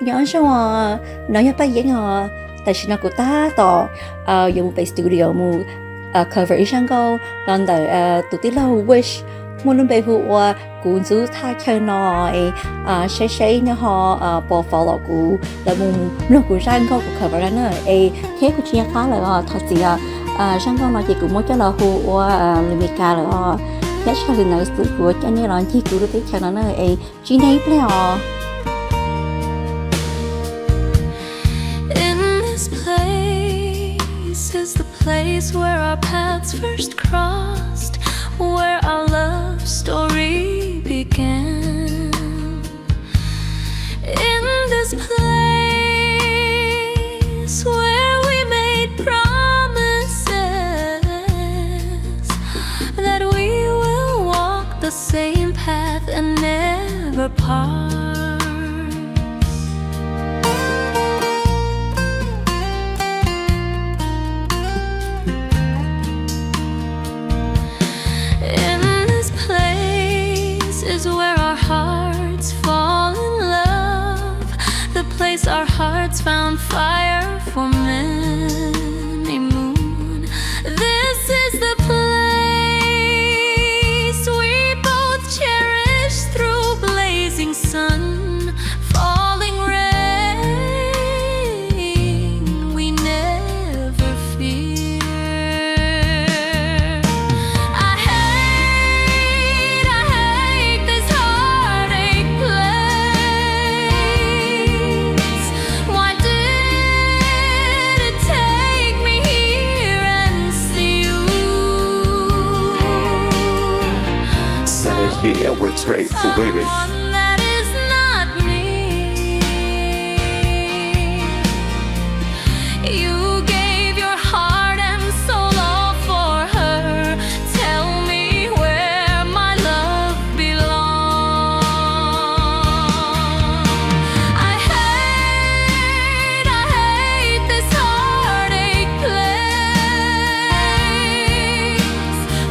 nhỏ sao nó nhập bài diễn tại vì nó cũng ta tỏ dùng về studio mu cover sang câu lần đầu tụi tí lâu wish muốn luôn về hụt cũng giữ tha chơi nói sẽ nó họ bỏ follow cũng là mu nó cũng sang câu cũng cover ra nữa thế cũng chia khá là thật sự sang câu nói chỉ cũng muốn cho là hụt limika là nhất là lần nào sự của cho nên là chỉ cũng được cho nó nữa chỉ này phải Is the place where our paths first crossed, where our love story began. In this place where we made promises that we will walk the same path and never part. Our hearts found fire for many moon. This is the place we both cherish through blazing sun, falling rain. We never fear. I hate this heartache place. Why did it take me here and see you? Said here we're straight for baby. Someone that is not me. You gave your heart and soul all for her. Tell me where my love belongs. I hate this heartache place.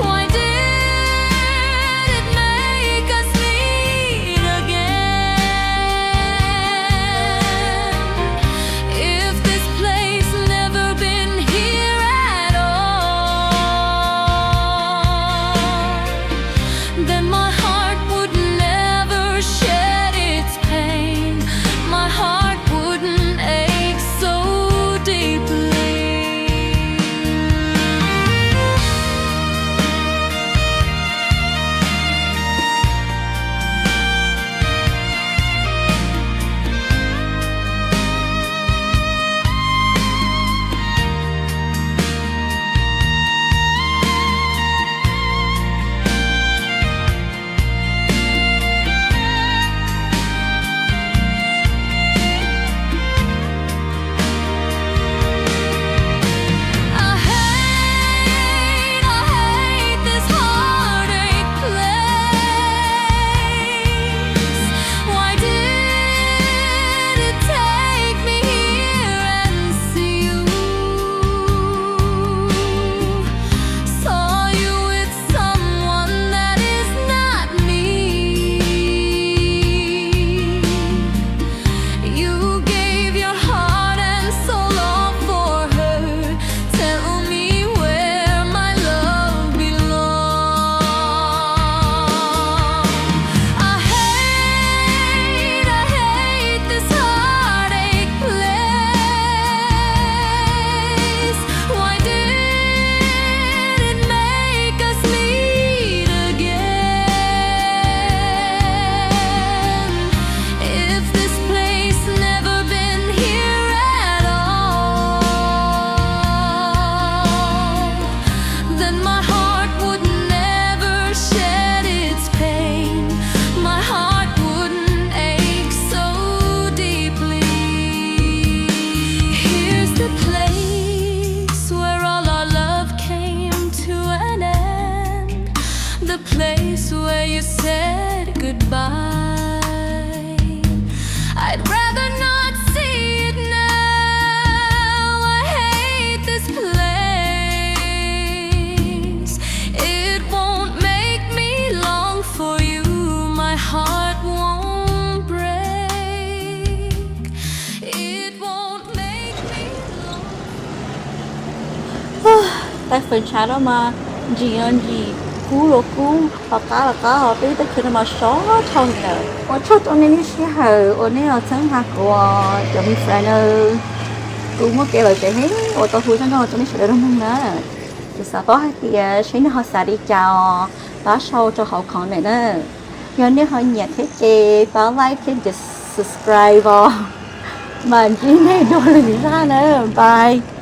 Why did it make us meet tại phần trái đó mà gì ăn gì cú rồi cú là cá họ biết tới khi nó mà xó thôi nè ở chỗ tôi nên sẽ hở ở đây là sáng hạt của chồng mi friend ơi cú mất cái lời chạy hết ở tôi vui cho nó tôi mới sẽ được không nữa từ sau đó thì sẽ nó họ xả đi chào báo sau cho họ còn này nữa nhớ nếu họ nhặt thế chị báo like thì subscribe vào mà chỉ này đôi lần ra nữa bye